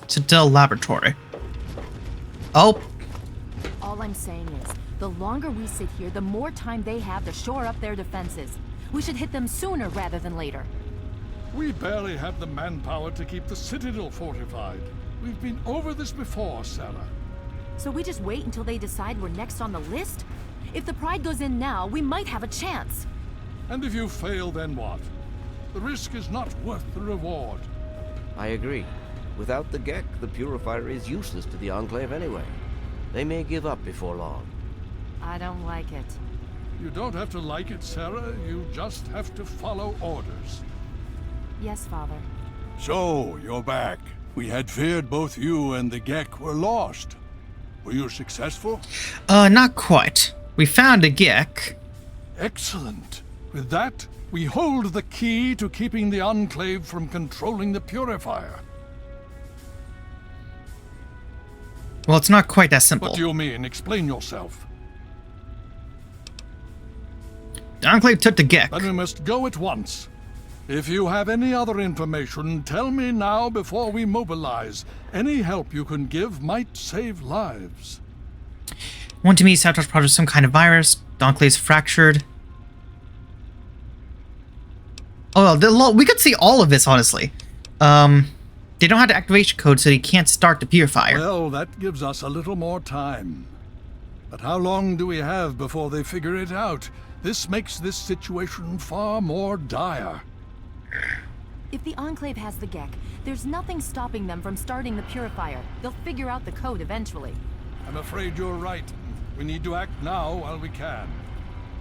Citadel Laboratory. Oh. All I'm saying is, the longer we sit here, the more time they have to shore up their defenses. We should hit them sooner rather than later. We barely have the manpower to keep the Citadel fortified. We've been over this before, Sarah. So we just wait until they decide we're next on the list? If the Pride goes in now, we might have a chance. And if you fail, then what? The risk is not worth the reward. I agree. Without the Gek, the purifier is useless to the Enclave anyway. They may give up before long. I don't like it. You don't have to like it, Sarah. You just have to follow orders. Yes, Father. So, you're back. We had feared both you and the Gek were lost. Were you successful? Not quite. We found a Gek. Excellent. With that, we hold the key to keeping the Enclave from controlling the purifier. Well, it's not quite that simple. What do you mean? Explain yourself. The Enclave took the Gek. Then we must go at once. If you have any other information, tell me now before we mobilize. Any help you can give might save lives. One to me, sabotage project some kind of virus. The Enclave's fractured. Oh, well, we could see all of this, honestly. They don't have the activation code, so they can't start the purifier. Well, that gives us a little more time. But how long do we have before they figure it out? This makes this situation far more dire. If the Enclave has the Gek, there's nothing stopping them from starting the purifier. They'll figure out the code eventually. I'm afraid you're right. We need to act now while we can.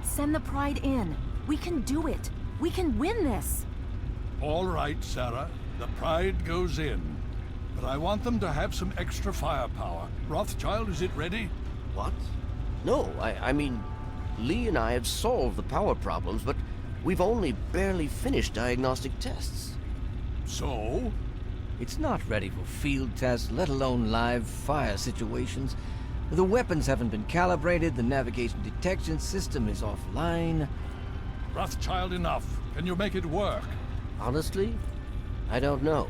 Send the Pride in. We can do it. We can win this. All right, Sarah. The Pride goes in. But I want them to have some extra firepower. Rothschild, is it ready? What? No, I mean, Lee and I have solved the power problems, but we've only barely finished diagnostic tests. So? It's not ready for field tests, let alone live fire situations. The weapons haven't been calibrated, the navigation detection system is offline. Rothschild, enough. Can you make it work? Honestly, I don't know.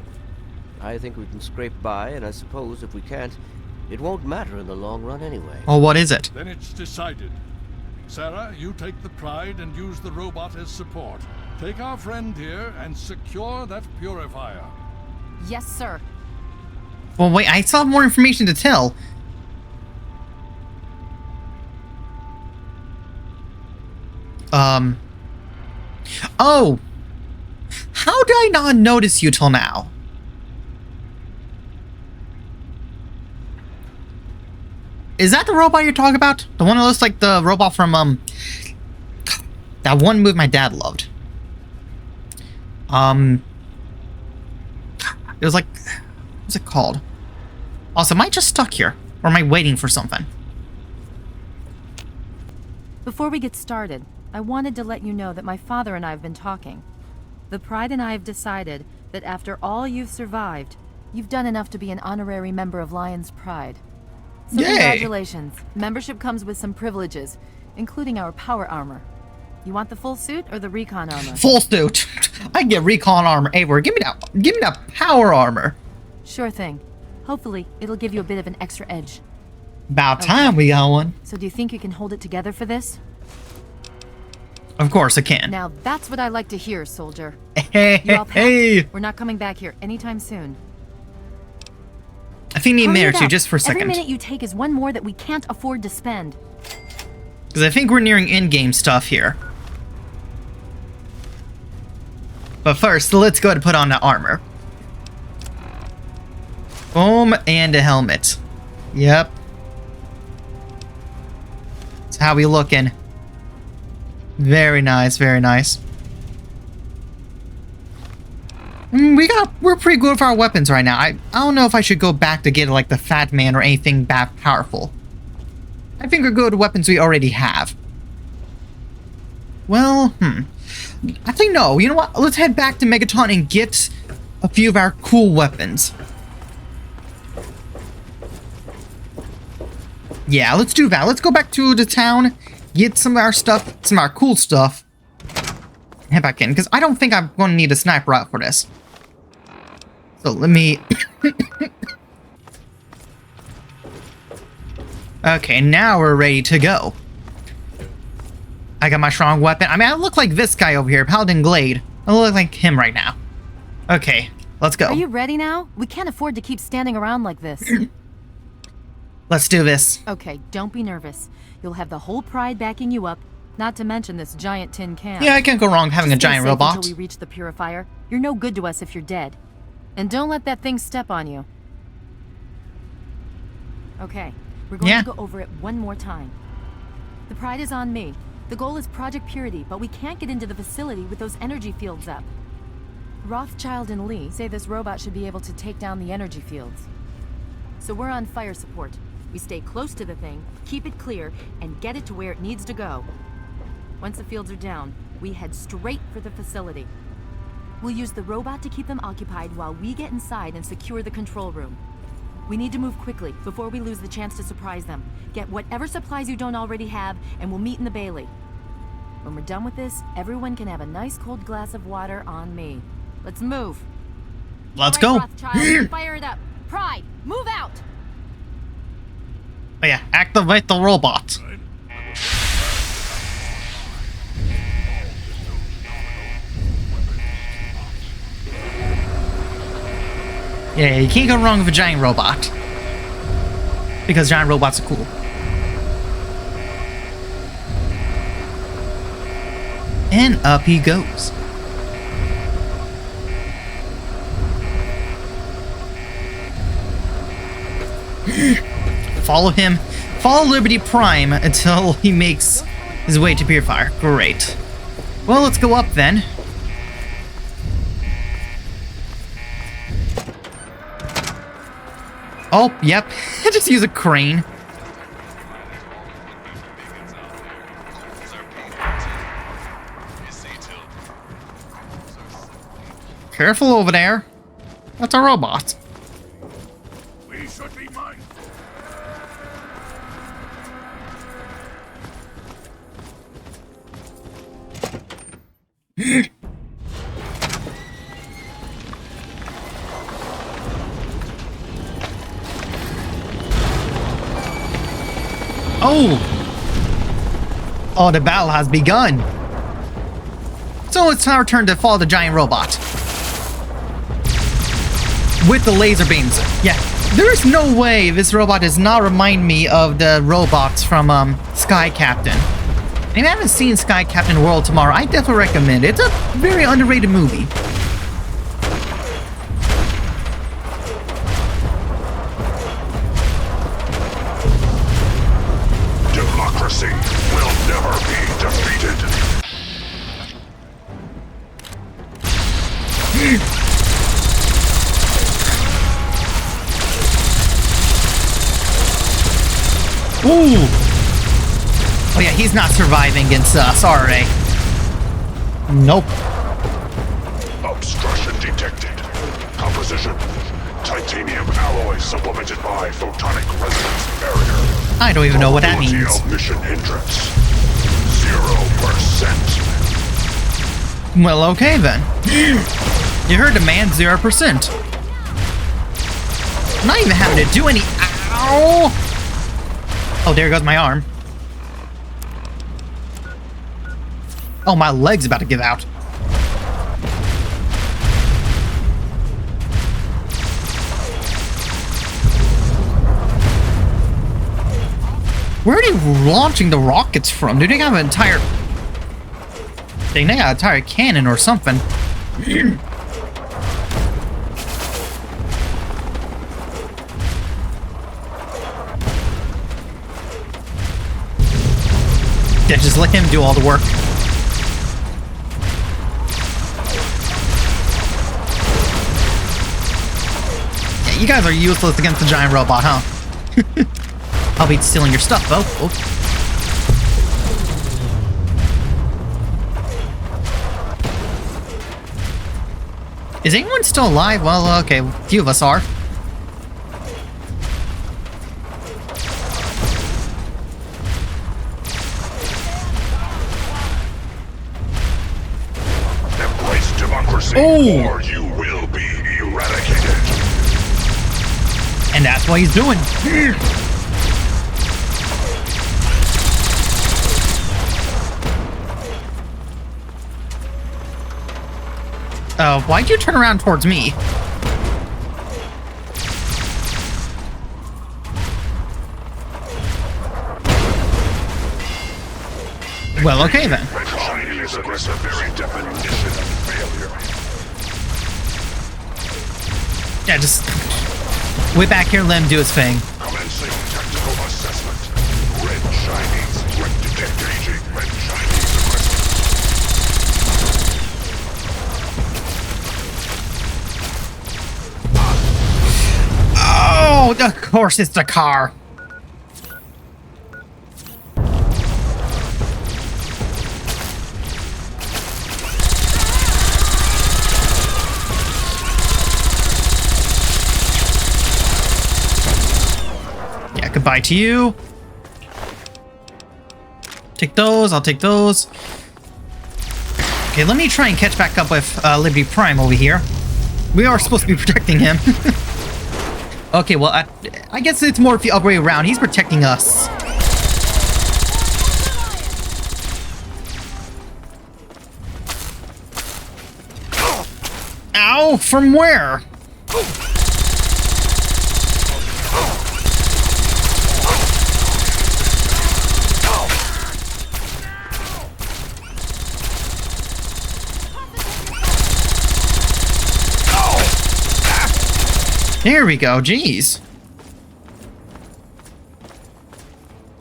I think we can scrape by, and I suppose if we can't, it won't matter in the long run anyway. Well, what is it? Then it's decided. Sarah, you take the Pride and use the robot as support. Take our friend here and secure that purifier. Yes, sir. Well, wait, I still have more information to tell. Oh! How did I not notice you till now? Is that the robot you're talking about? The one that looks like the robot from, that one movie my dad loved. It was like, what's it called? Also, am I just stuck here? Or am I waiting for something? Before we get started, I wanted to let you know that my father and I have been talking. The Pride and I have decided that after all you've survived, you've done enough to be an honorary member of Lion's Pride. So Yay. Congratulations. Membership comes with some privileges, including our power armor. You want the full suit or the recon armor? Full suit. I can get recon armor everywhere. Give me that power armor. Sure thing. Hopefully, it'll give you a bit of an extra edge. About time we got one. So do you think you can hold it together for this? Of course I can. Now that's what I like to hear, soldier. Hey, You all packed? hey. We're not coming back here anytime soon. I think need a Hurry minute it or two up. just for a second. Every minute you take is one more that we can't afford to spend. Because I think we're nearing in-game stuff here. But first, let's go ahead and put on the armor. Boom, and a helmet. Yep. That's how we looking. Very nice, very nice. We're pretty good with our weapons right now. I don't know if I should go back to get like the Fat Man or anything that powerful. I think we're good with weapons we already have. Well, I think no. You know what? Let's head back to Megaton and get a few of our cool weapons. Yeah, let's do that. Let's go back to the town, get some of our stuff, some of our cool stuff, and head back in, because I don't think I'm going to need a sniper out for this. So let me Okay, now we're ready to go. I got my strong weapon. I mean, I look like this guy over here, Paladin Glade. I look like him right now. Okay, let's go. Are you ready now? We can't afford to keep standing around like this. Let's do this. Okay, don't be nervous. You'll have the whole Pride backing you up, not to mention this giant tin can. Yeah, I can't go wrong having a Just stay giant safe robot. until we reach the purifier. You're no good to us if you're dead. And don't let that thing step on you. Okay, we're going to go over it one more time. The Pride is on me. The goal is Project Purity, but we can't get into the facility with those energy fields up. Rothschild and Lee say this robot should be able to take down the energy fields. So we're on fire support. We stay close to the thing, keep it clear, and get it to where it needs to go. Once the fields are down, we head straight for the facility. We'll use the robot to keep them occupied while we get inside and secure the control room. We need to move quickly before we lose the chance to surprise them. Get whatever supplies you don't already have, and we'll meet in the Bailey. When we're done with this, everyone can have a nice cold glass of water on me. Let's move. Let's All go. right, Rothschild, fire it up. Pride, move out! Oh yeah, activate the robot. Yeah, you can't go wrong with a giant robot. Because giant robots are cool. And up he goes. Follow him. Follow Liberty Prime until he makes his way to Purifier. Great. Well, let's go up then. Oh, yep. Just use a crane. Careful over there. That's a robot. We should be mindful. Oh! Oh, the battle has begun. So it's our turn to follow the giant robot. With the laser beams. Yeah, there's no way this robot does not remind me of the robots from Sky Captain. If you haven't seen Sky Captain World Tomorrow, I definitely recommend it. It's a very underrated movie. Democracy will never be defeated. Ooh! Oh yeah, he's not surviving against us, are they? Nope. Obstruction detected. Composition: titanium alloy supplemented by photonic resonance barrier. I don't even know what that means. Probability of mission hindrance: 0%. Well, okay then. You heard the man, 0%. I'm not even having to do any... Ow! Oh, there goes my arm. Oh, my leg's about to give out. Where are they launching the rockets from? Do they have an entire... They got an entire cannon or something. Yeah, just let him do all the work. Yeah, you guys are useless against the giant robot, huh? I'll be stealing your stuff, though. Oh. Is anyone still alive? Well, okay, a few of us are. Embrace democracy, Oh. or you will be eradicated. And that's what he's doing. Why'd you turn around towards me? Well, okay then. Chinese aggressive, very definition of failure. Yeah, just way back here, let him do his thing. Commencing tactical assessment. Red Chinese threat detect aging. Red Chinese aggressive. Oh, of course it's the car. Yeah, goodbye to you. Take those, I'll take those. Okay, let me try and catch back up with Liberty Prime over here. We are supposed to be protecting him. Okay, well, I guess it's more the other way around. He's protecting us. Ow! From where? There we go, jeez.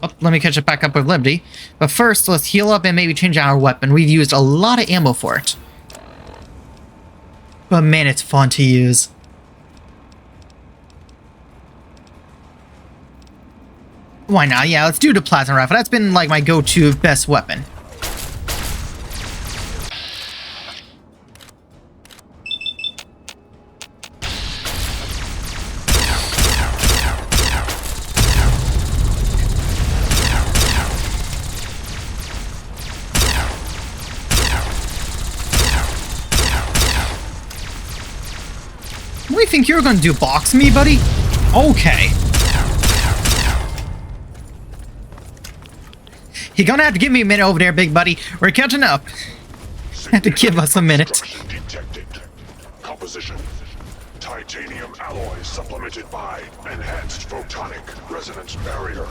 Oh, let me catch it back up with Liberty. But first, let's heal up and maybe change out our weapon. We've used a lot of ammo for it. But man, it's fun to use. Why not? Yeah, let's do the plasma rifle. That's been like my go-to best weapon. What do you think you're gonna do, box me, buddy? Okay. You're gonna have to give me a minute over there, big buddy. We're catching up. Have to give us a minute. Detected. Composition. Titanium alloy supplemented by enhanced photonic resonance barrier.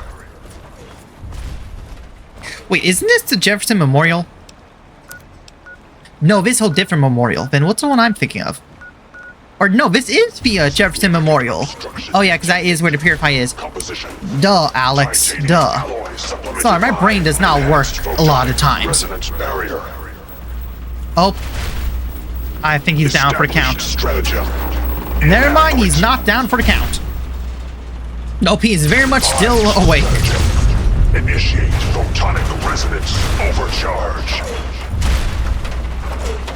Wait, isn't this the Jefferson Memorial? No, this whole different memorial. Then what's the one I'm thinking of? Or no, this is the Jefferson Memorial. Oh yeah, because that is where the purifier is. Duh, Alex. Duh. Sorry, my brain does not work a lot of times. Oh. I think he's down for the count. Never mind, he's not down for the count. Nope, he is very much still awake. Initiate photonic resonance overcharge.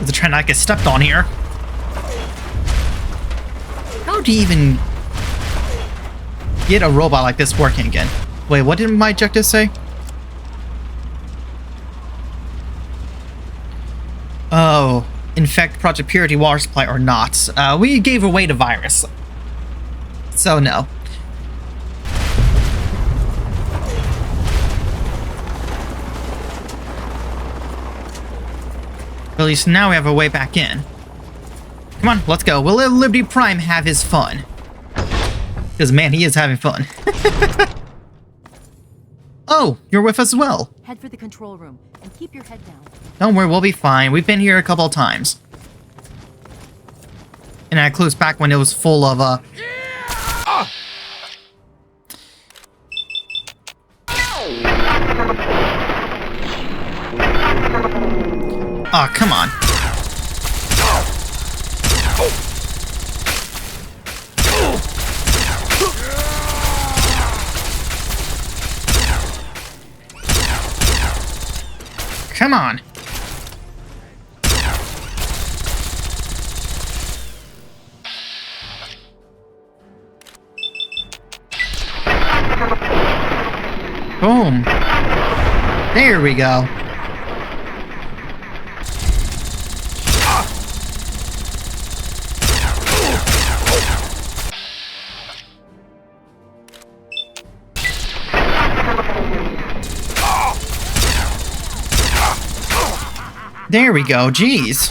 Let's try not to get stepped on here. How do you even get a robot like this working again? Wait, what did my objective say? Oh, infect Project Purity water supply or not. We gave away the virus. So no. At least now we have a way back in. Come on, let's go. We'll let Liberty Prime have his fun. Because, man, he is having fun. Oh, you're with us as well. Head for the control room and keep your head down. Don't worry, we'll be fine. We've been here a couple of times. And that includes back when it was full of, Oh, come on. Come on. Boom. There we go. There we go, jeez.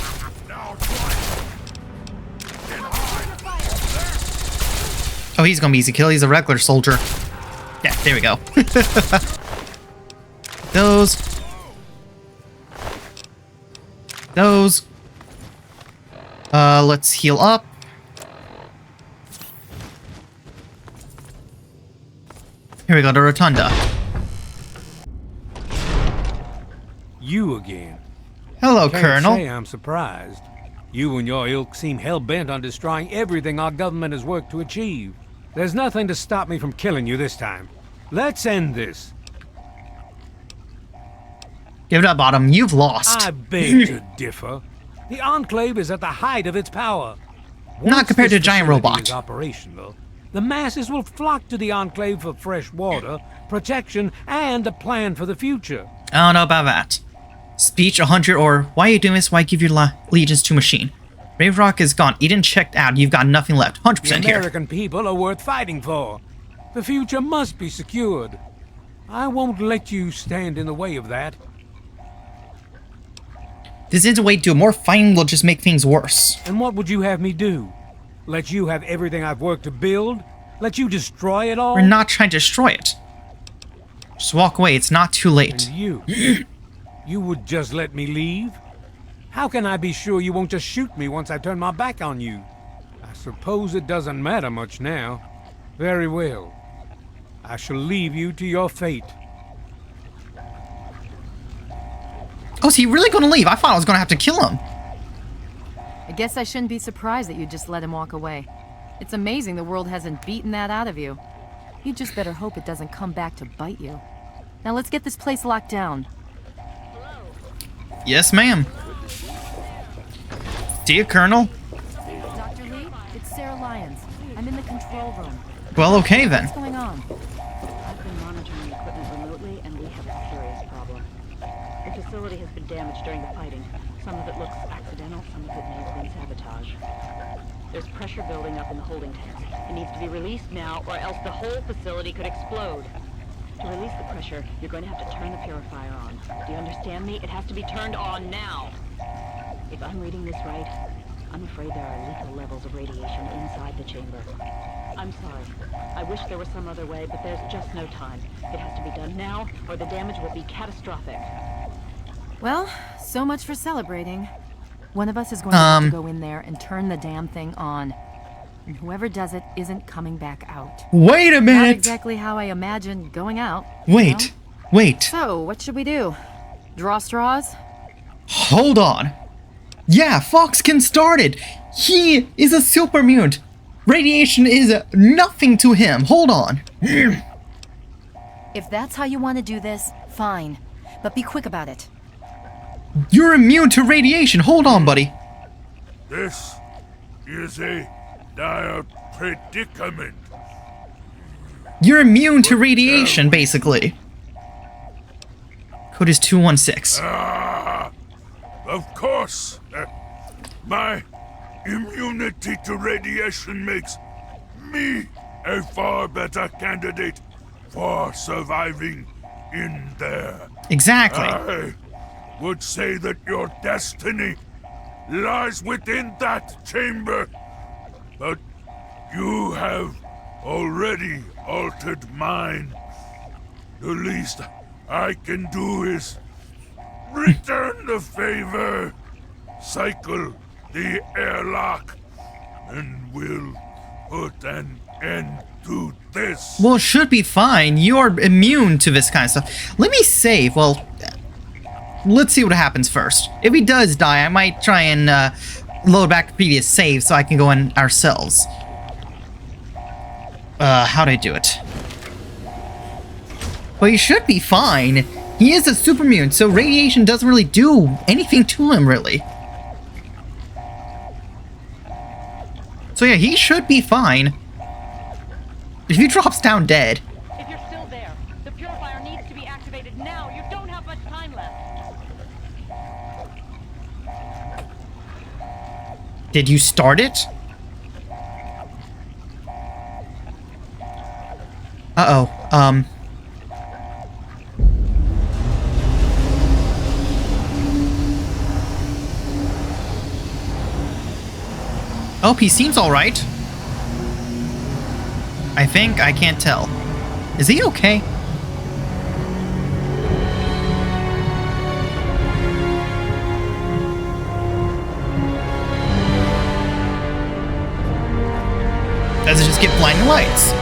Oh, he's gonna be easy kill. He's a regular soldier. Yeah, there we go. Those. Let's heal up. Here we go, the rotunda. You again. Hello, Can't Colonel. say I'm surprised. You and your ilk seem hell-bent on destroying everything our government has worked to achieve. There's nothing to stop me from killing you this time. Let's end this. Give it up, Autumn. You've lost. I beg to differ. The Enclave is at the height of its power. Not compared to a this giant facility robot. is operational, the masses will flock to the Enclave for fresh water, protection, and a plan for the future. I don't know about that. Speech 100 or why are you doing this? Why give your allegiance to machine? Brave Rock is gone. Eden checked out. You've got nothing left. 100% The here. American people are worth fighting for. The future must be secured. I won't let you stand in the way of that. This isn't a way to do it. More fighting will just make things worse. And what would you have me do? Let you have everything I've worked to build? Let you destroy it all? We're not trying to destroy it. Just walk away. It's not too late. And you? You would just let me leave? How can I be sure you won't just shoot me once I turn my back on you? I suppose it doesn't matter much now. Very well. I shall leave you to your fate. Oh, is he really going to leave? I thought I was going to have to kill him. I guess I shouldn't be surprised that you just let him walk away. It's amazing the world hasn't beaten that out of you. You just better hope it doesn't come back to bite you. Now let's get this place locked down. Yes, ma'am. Dear Colonel. Dr. Lee, it's Sarah Lyons. I'm in the control room. Well, okay then. What's going on? I've been monitoring the equipment remotely, and we have a serious problem. The facility has been damaged during the fighting. Some of it looks accidental, some of it may have been sabotage. There's pressure building up in the holding tank. It needs to be released now, or else the whole facility could explode. To release the pressure, you're going to have to turn the purifier on. Do you understand me? It has to be turned on now. If I'm reading this right, I'm afraid there are lethal levels of radiation inside the chamber. I'm sorry. I wish there was some other way, but there's just no time. It has to be done now, or the damage will be catastrophic. Well, so much for celebrating. One of us is going to have to go in there and turn the damn thing on. And whoever does it isn't coming back out. Wait a Not minute. exactly how I imagined going out. Wait. Wait. So, what should we do? Draw straws? Hold on. Yeah, Foxkin started. He is a super mutant. Radiation is nothing to him. Hold on. If that's how you want to do this, fine. But be quick about it. You're immune to radiation. Hold on, buddy. This is a dire predicament. You're immune to radiation, basically. Code is 216. Of course. My immunity to radiation makes me a far better candidate for surviving in there. Exactly. I would say that your destiny lies within that chamber, but you have already altered mine. The least I can do is return the favor, cycle the airlock, and we'll put an end to this. Well, it should be fine. You're immune to this kind of stuff. Let me save. Well, let's see what happens first. If he does die, I might try and load back the previous save so I can go in ourselves. How'd I do it? Well, he should be fine. He is a super mutant, so radiation doesn't really do anything to him, really. So yeah, he should be fine. If he drops down dead. If you're still there, the purifier needs to be activated now. You don't have much time left. Did you start it? Uh-oh, Oh, he seems alright. I think. I can't tell. Is he okay? Does it just get blinding lights?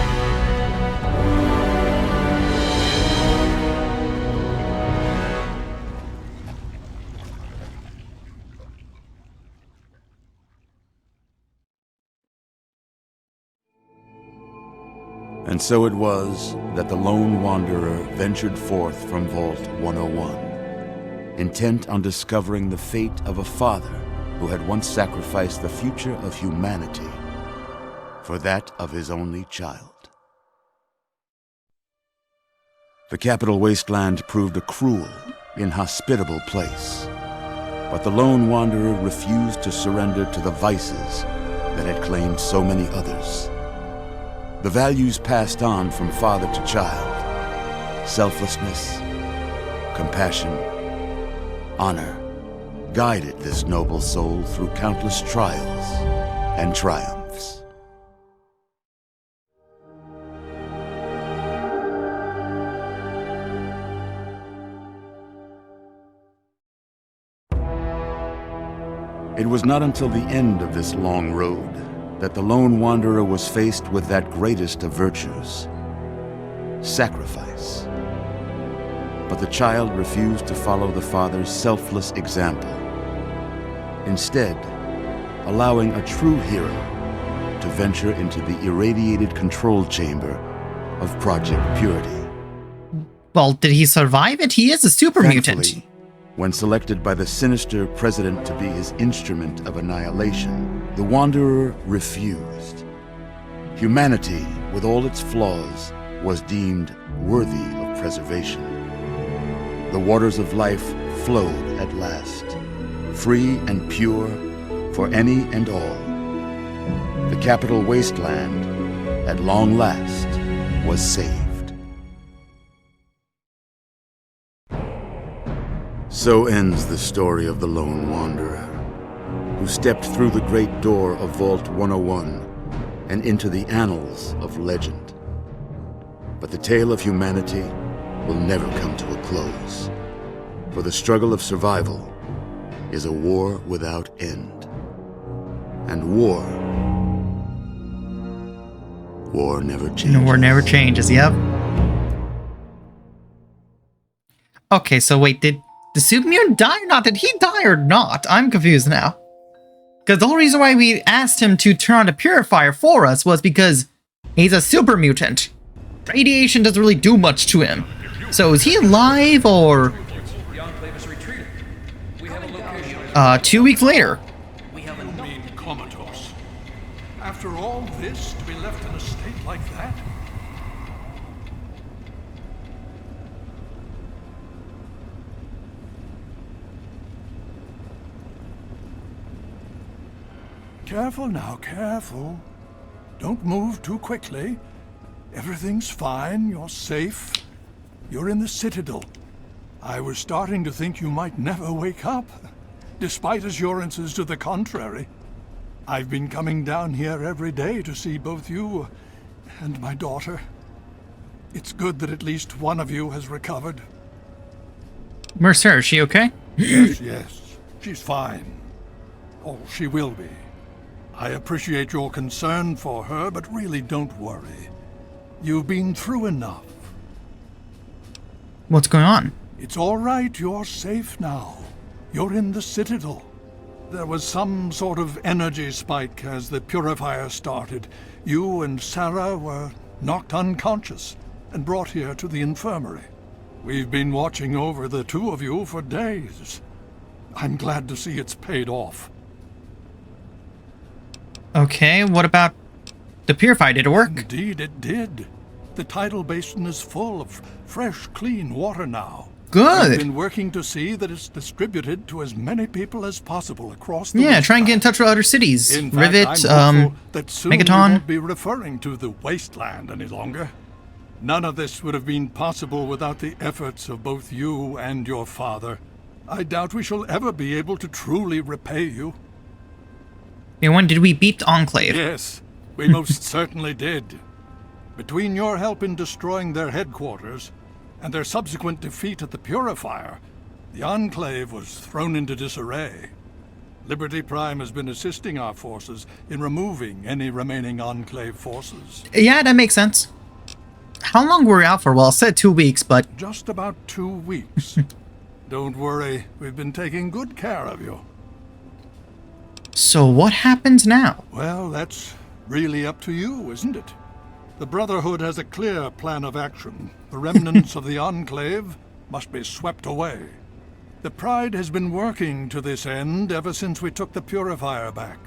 And so it was that the lone wanderer ventured forth from Vault 101, intent on discovering the fate of a father who had once sacrificed the future of humanity for that of his only child. The capital wasteland proved a cruel, inhospitable place, but the lone wanderer refused to surrender to the vices that had claimed so many others. The values passed on from father to child, selflessness, compassion, honor, guided this noble soul through countless trials and triumphs. It was not until the end of this long road that the lone wanderer was faced with that greatest of virtues, sacrifice. But the child refused to follow the father's selfless example, instead allowing a true hero to venture into the irradiated control chamber of Project Purity. Well, did he survive it? He is a super mutant. Thankfully, when selected by the sinister president to be his instrument of annihilation, the Wanderer refused. Humanity, with all its flaws, was deemed worthy of preservation. The waters of life flowed at last, free and pure for any and all. The capital wasteland, at long last, was saved. So ends the story of the lone wanderer, who stepped through the great door of Vault 101 and into the annals of legend. But the tale of humanity will never come to a close, for the struggle of survival is a war without end. And war never changes. War never changes, yep. Okay, so wait, did the super mutant die or not? Did he die or not? I'm confused now. Because the whole reason why we asked him to turn on the purifier for us was because he's a super mutant. Radiation doesn't really do much to him. So is he alive or... The Enclave has retreated. We have a location. 2 weeks later. You mean comatose? After all this, to be left in a state like that? Careful now, careful. Don't move too quickly. Everything's fine, you're safe. You're in the Citadel. I was starting to think you might never wake up, despite assurances to the contrary. I've been coming down here every day to see both you and my daughter. It's good that at least one of you has recovered. Mercer, is she okay? Yes, she's fine. Oh, she will be. I appreciate your concern for her, but really don't worry. You've been through enough. What's going on? It's all right, you're safe now. You're in the Citadel. There was some sort of energy spike as the purifier started. You and Sarah were knocked unconscious and brought here to the infirmary. We've been watching over the two of you for days. I'm glad to see it's paid off. Okay, what about the purifier? Did it work? Indeed it did. The tidal basin is full of fresh, clean water now. Good. We've been working to see that it's distributed to as many people as possible across the Yeah, try and get in touch with other cities. In Rivet, fact, I'm hopeful that soon we Megaton. won't be referring to the wasteland any longer. None of this would have been possible without the efforts of both you and your father. I doubt we shall ever be able to truly repay you. And when did we beat Enclave? Yes, we most certainly did. Between your help in destroying their headquarters and their subsequent defeat at the Purifier, the Enclave was thrown into disarray. Liberty Prime has been assisting our forces in removing any remaining Enclave forces. Yeah, that makes sense. How long were we out for? Well, I said 2 weeks, but... Just about 2 weeks. Don't worry, we've been taking good care of you. So what happens now? Well, that's really up to you, isn't it? The Brotherhood has a clear plan of action. The remnants of the Enclave must be swept away. The Pride has been working to this end ever since we took the Purifier back.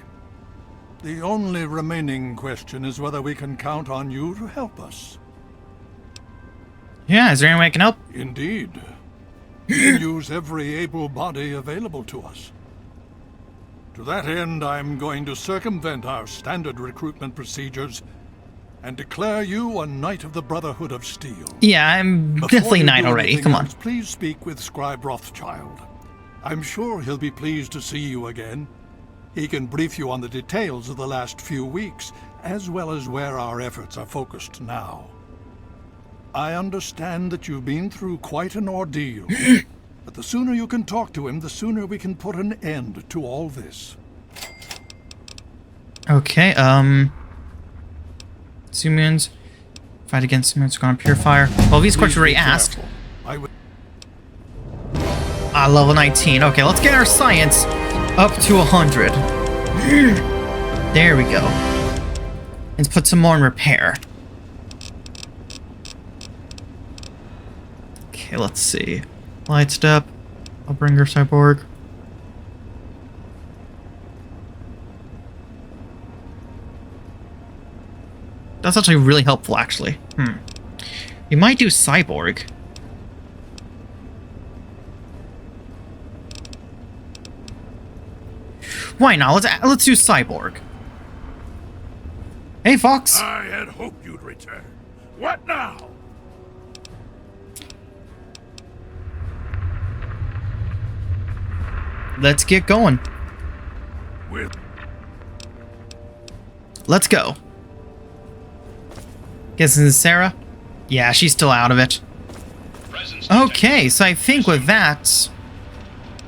The only remaining question is whether we can count on you to help us. Yeah, is there any way I can help? Indeed. We can use every able body available to us. To that end, I'm going to circumvent our standard recruitment procedures and declare you a Knight of the Brotherhood of Steel. Yeah, I'm definitely Knight already. Come on. Please speak with Scribe Rothschild. I'm sure he'll be pleased to see you again. He can brief you on the details of the last few weeks, as well as where our efforts are focused now. I understand that you've been through quite an ordeal, but the sooner you can talk to him, the sooner we can put an end to all this. Okay, Sumans. Fight against Sumans, gone Purifier. Well, these questions already asked. Level 19. Okay, let's get our science up to 100. There we go. Let's put some more in repair. Okay, let's see. Light step. I'll bring her cyborg. That's actually really helpful, actually. You might do cyborg. Why not? Let's do cyborg. Hey, Fox. I had hoped you'd return. What now? Let's get going. Let's go. Guessing it's Sarah? Yeah, she's still out of it. Okay, so I think with that...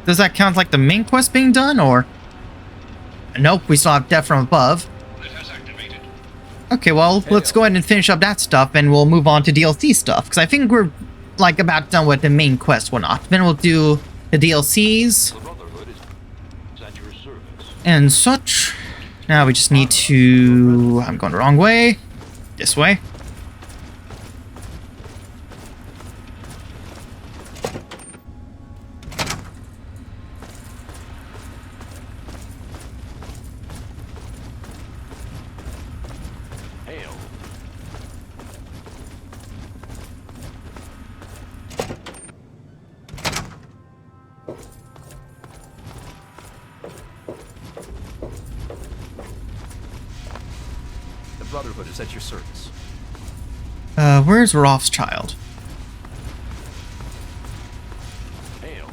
Does that count like the main quest being done, or... Nope, we still have Death from Above. Okay, well, let's go ahead and finish up that stuff, and we'll move on to DLC stuff, because I think we're, like, about done with the main quest, whatnot. Then we'll do the DLCs and such. Now we just need to... I'm going the wrong way. This way. Brotherhood is at your service. Where's Rothschild? Hail.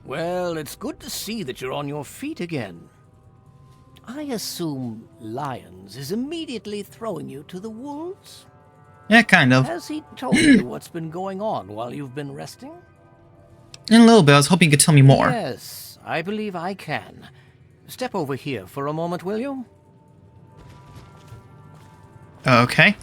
Well, it's good to see that you're on your feet again. I assume Lyons is immediately throwing you to the wolves? Yeah, kind of. Has he told you what's been going on while you've been resting? In a little bit, I was hoping you could tell me more. Yes, I believe I can. Step over here for a moment, will you? Okay.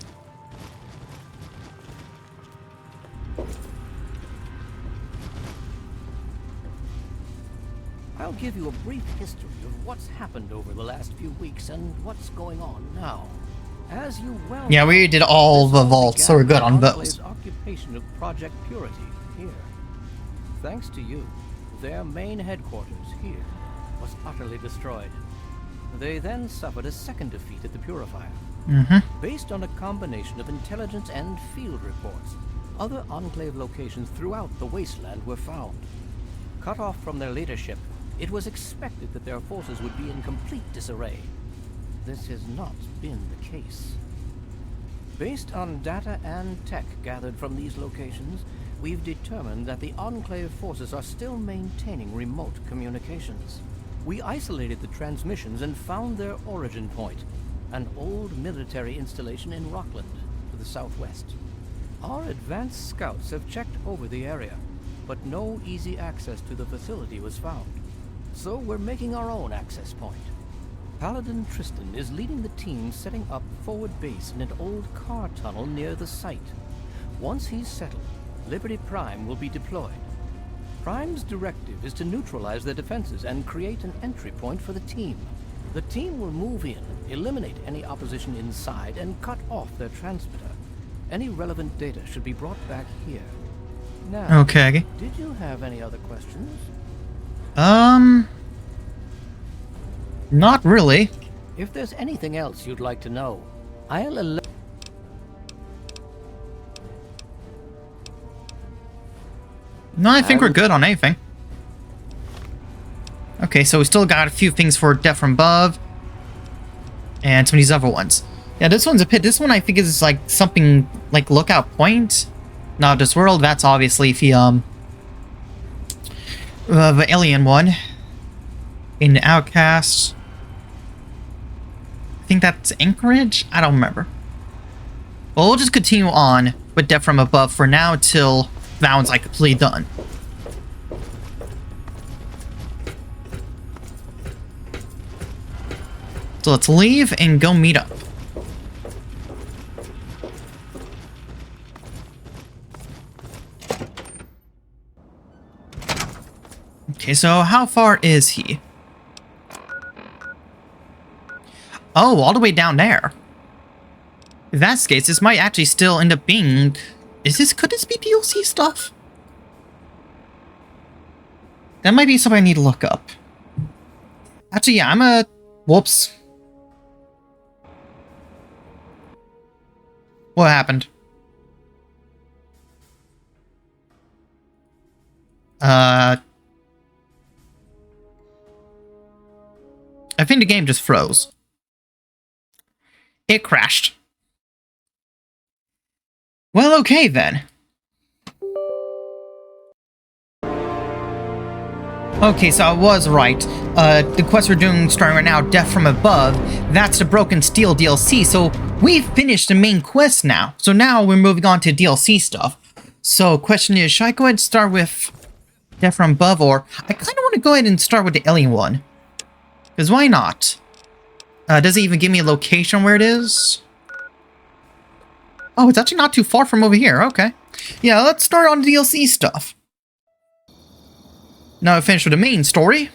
I'll give you a brief history of what's happened over the last few weeks and what's going on now. As you well Yeah, we did all the vaults, so we're good on those. Occupation of Project Purity here. Thanks to you, their main headquarters here was utterly destroyed. They then suffered a second defeat at the Purifier. Based on a combination of intelligence and field reports, other Enclave locations throughout the wasteland were found. Cut off from their leadership, it was expected that their forces would be in complete disarray. This has not been the case. Based on data and tech gathered from these locations, we've determined that the Enclave forces are still maintaining remote communications. We isolated the transmissions and found their origin point, an old military installation in Rockland, to the southwest. Our advanced scouts have checked over the area, but no easy access to the facility was found. So we're making our own access point. Paladin Tristan is leading the team setting up forward base in an old car tunnel near the site. Once he's settled, Liberty Prime will be deployed. Prime's directive is to neutralize their defenses and create an entry point for the team. The team will move in, eliminate any opposition inside, and cut off their transmitter. Any relevant data should be brought back here. Now, Okay. did you have any other questions? Not really. If there's anything else you'd like to know, I'll No, I think we're good on anything. Okay, so we still got a few things for Death from Above. And some of these other ones. Yeah, this one's a pit. This one I think is like something like Lookout Point. Not this world, that's obviously the alien one. In the Outcast. I think that's Anchorage? I don't remember. Well, we'll just continue on with Death from Above for now till that one's like completely done. So let's leave and go meet up. Okay, so how far is he? Oh, all the way down there. If that's the case, this might actually still end up being... Could this be DLC stuff? That might be something I need to look up. Actually, yeah, whoops. What happened? I think the game just froze. It crashed. Well, okay then. Okay, so I was right. The quest we're doing starting right now, Death from Above, that's the Broken Steel DLC, so we've finished the main quest now. So now we're moving on to DLC stuff. So, question is, should I go ahead and start with Death from Above, or I kind of want to go ahead and start with the alien one. Because why not? Does it even give me a location where it is? Oh, it's actually not too far from over here. Okay. Yeah, let's start on the DLC stuff. Now I finished with the main story.